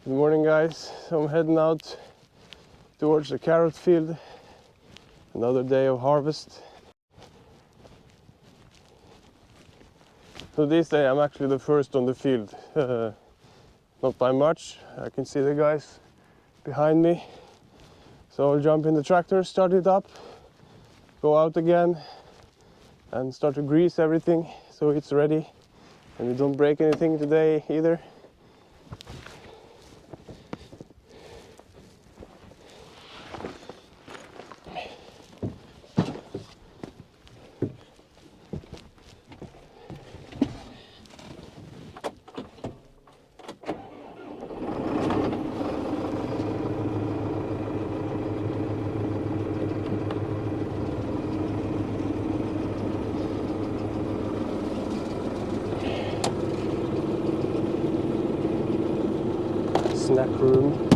Good morning, guys. So I'm heading out towards the carrot field. Another day of harvest. So this day I'm actually the first on the field. Not by much. I can see the guys behind me. So I'll jump in the tractor, start it up, go out again and start to grease everything so it's ready and we don't break anything today either. Snack room.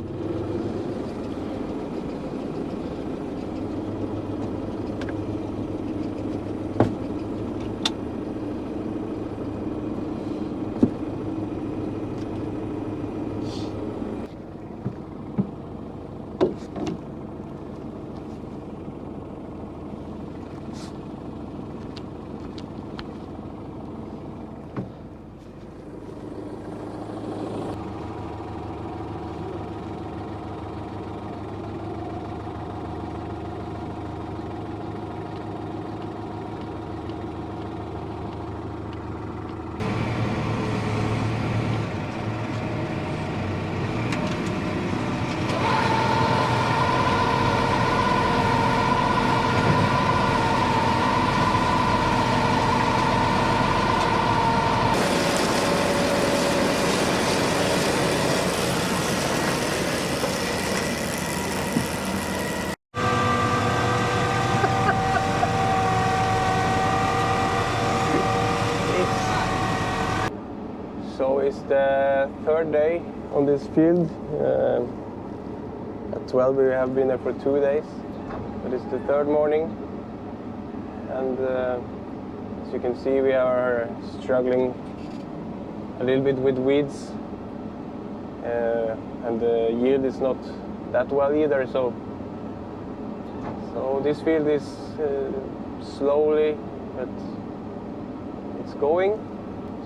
So it's the third day on this field. At 12 we have been there for 2 days, but it's the third morning, and as you can see we are struggling a little bit with weeds, and the yield is not that well either. So this field is slowly, but it's going.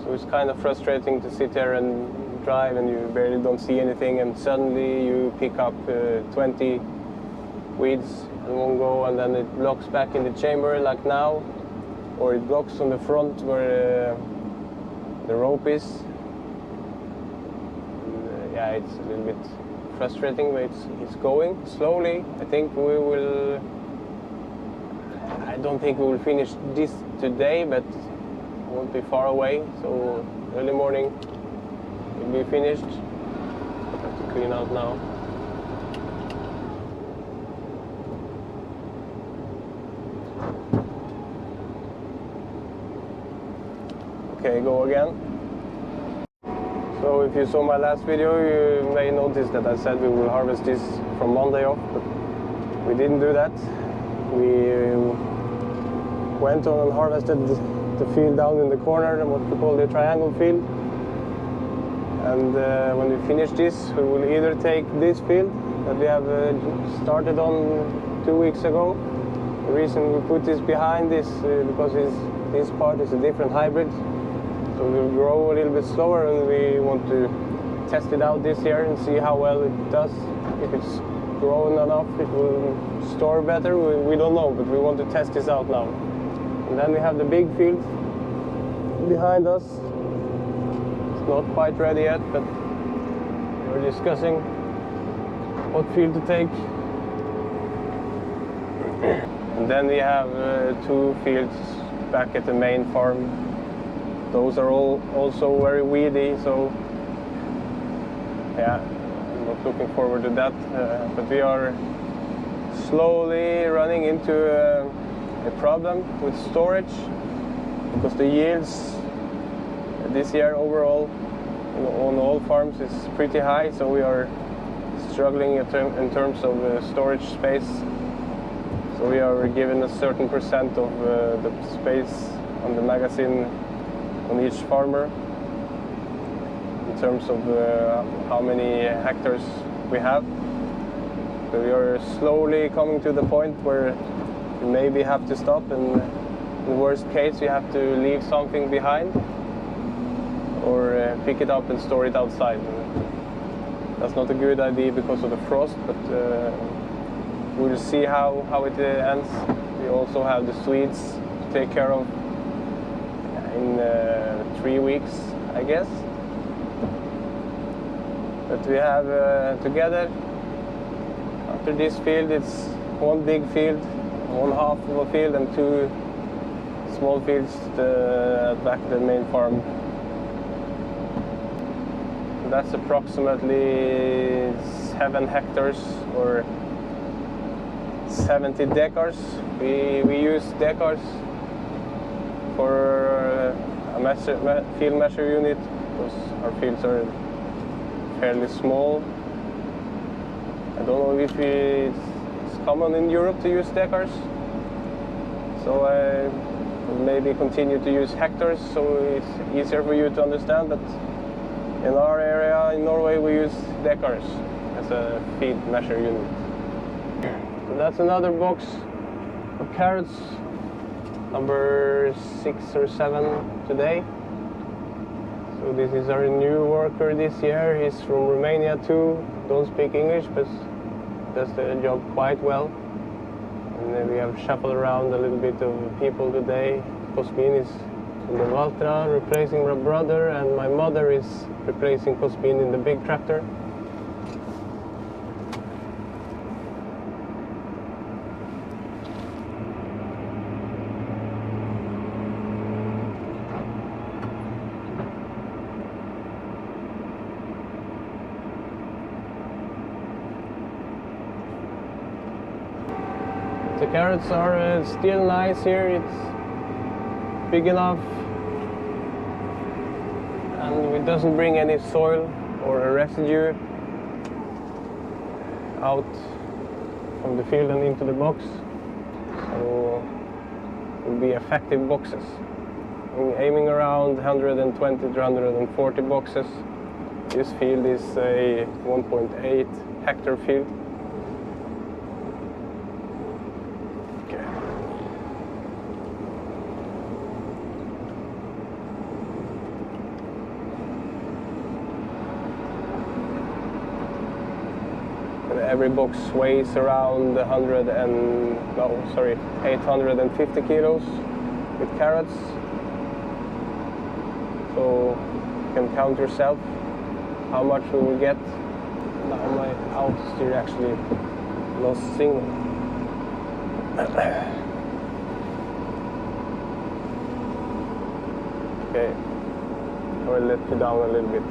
So it's kind of frustrating to sit there and drive and you barely don't see anything, and suddenly you pick up 20 weeds in one go, and then it blocks back in the chamber like now, or it blocks on the front where the rope is. And, yeah, it's a little bit frustrating, but it's going slowly. I don't think we will finish this today, but won't be far away, so early morning will be finished. Have to clean out now. Okay, go again. So if you saw my last video, you may notice that I said we will harvest this from Monday off, but we didn't do that. We went on and harvested the field down in the corner, what we call the triangle field. And when we finish this, we will either take this field that we have started on 2 weeks ago. The reason we put this behind is because this part is a different hybrid, so it will grow a little bit slower, and we want to test it out this year and see how well it does. If it's grown enough, it will store better. We don't know, but we want to test this out now. And then we have the big field behind us. It's not quite ready yet, but we're discussing what field to take. And then we have 2 fields back at the main farm. Those are all also very weedy, so yeah, I'm not looking forward to that. But we are slowly running into a problem with storage, because the yields this year overall on all farms is pretty high, so we are struggling in terms of storage space. So we are given a certain percent of the space on the magazine on each farmer. terms of how many hectares we have. So we are slowly coming to the point where you maybe have to stop, and in the worst case you have to leave something behind or pick it up and store it outside. That's not a good idea because of the frost, but we'll see how it ends. We also have the Swedes to take care of in 3 weeks, I guess. But we have together, after this field, it's one big field, one half of a field, and 2 small fields back to the main farm. So that's approximately 7 hectares or 70 decars. We use decars for a field measure unit because our fields are fairly small. I don't know if it's common in Europe to use decars, so I will maybe continue to use hectares so it's easier for you to understand, but in our area in Norway we use decars as a field measure unit. So that's another box of carrots, number 6 or 7 today. So this is our new worker this year. He's from Romania too, don't speak English, but does the job quite well. And then we have shuffled around a little bit of people today. Cosmin is in the Valtra replacing my brother, and my mother is replacing Cosmin in the big tractor. The carrots are still nice here. It's big enough and it doesn't bring any soil or a residue out from the field and into the box. So it will be effective boxes. I'm aiming around 120 to 140 boxes. This field is a 1.8 hectare field. Every box weighs around 850 kilos with carrots. So you can count yourself how much we will get. Now my outsteer actually lost signal. Okay, I will let you down a little bit.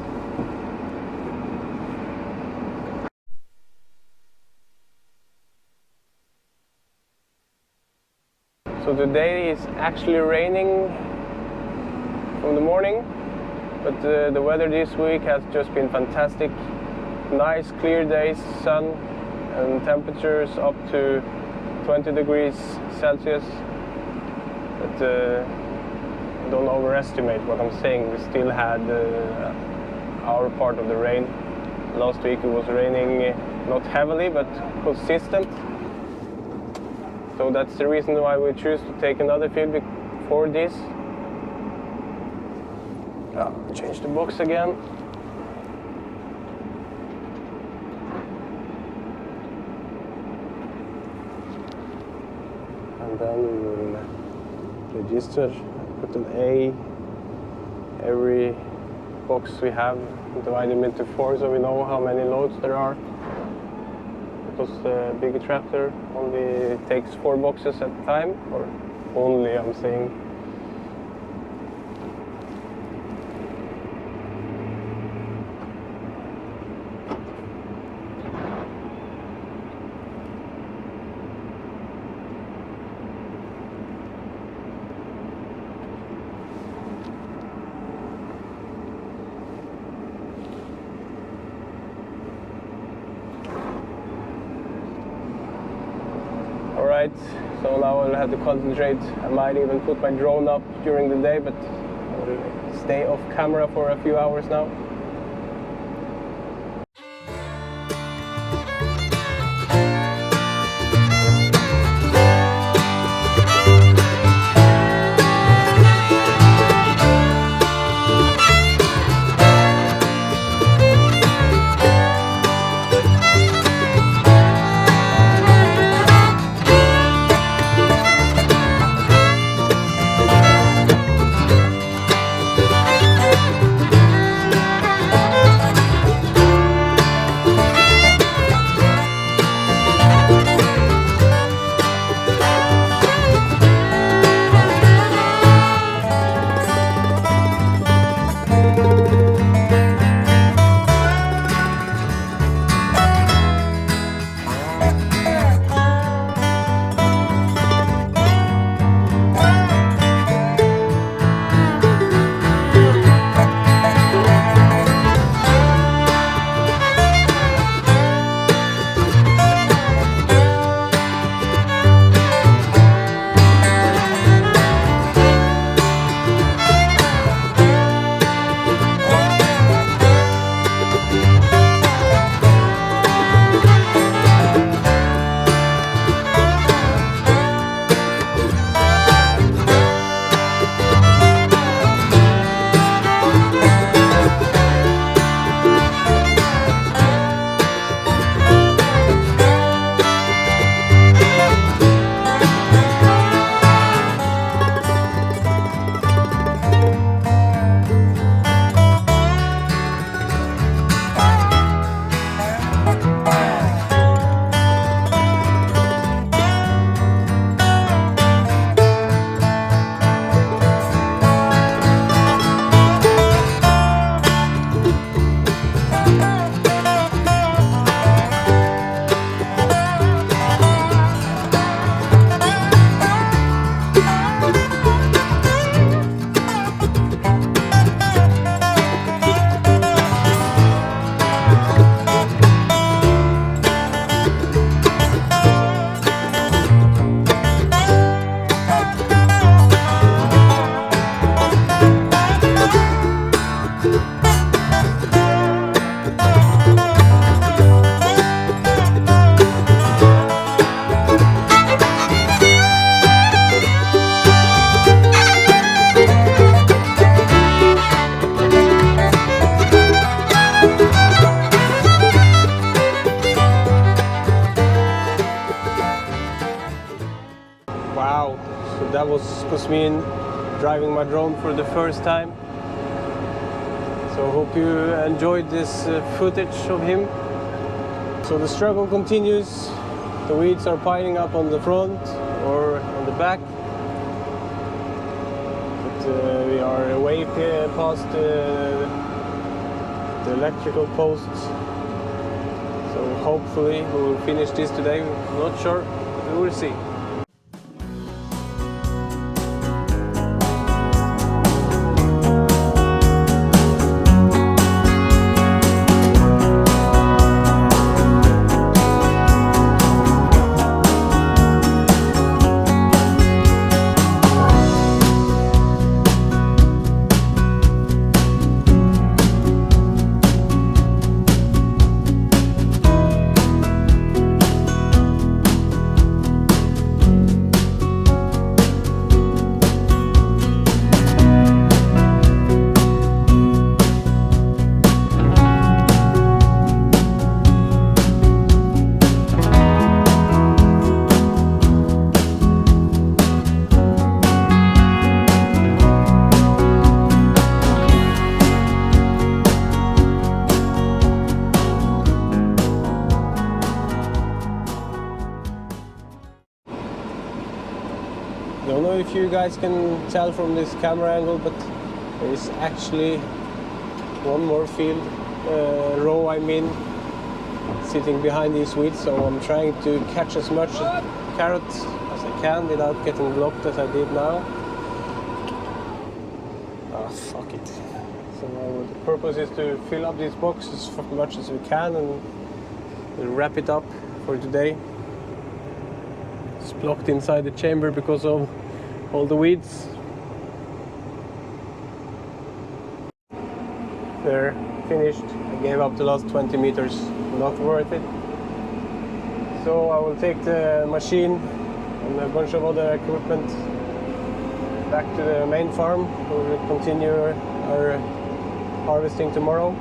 So today is actually raining from the morning, but the weather this week has just been fantastic. Nice clear days, sun, and temperatures up to 20 degrees Celsius. But don't overestimate what I'm saying. We still had our part of the rain. Last week it was raining not heavily but consistent. So that's the reason why we choose to take another field before this. Change the box again. And then we will register, put an A every box we have, divide them into 4 so we know how many loads there are. Because the bigger tractor only takes 4 boxes at a time, or only, I'm saying. Alright, so now I'll have to concentrate. I might even put my drone up during the day, but I'll stay off camera for a few hours now. was me driving my drone for the first time. So hope you enjoyed this footage of him. So the struggle continues. The weeds are piling up on the front or on the back. But we are way past the electrical posts. So hopefully we will finish this today. Not sure, but we will see. Don't know if you guys can tell from this camera angle, but there is actually one more field row, I mean, sitting behind these weeds. So I'm trying to catch as much carrots as I can without getting blocked as I did now. Ah, fuck it. So now the purpose is to fill up these boxes as much as we can and we'll wrap it up for today. It's blocked inside the chamber because of all the weeds. There, finished. I gave up the last 20 meters, not worth it. So I will take the machine and a bunch of other equipment back to the main farm. We will continue our harvesting tomorrow.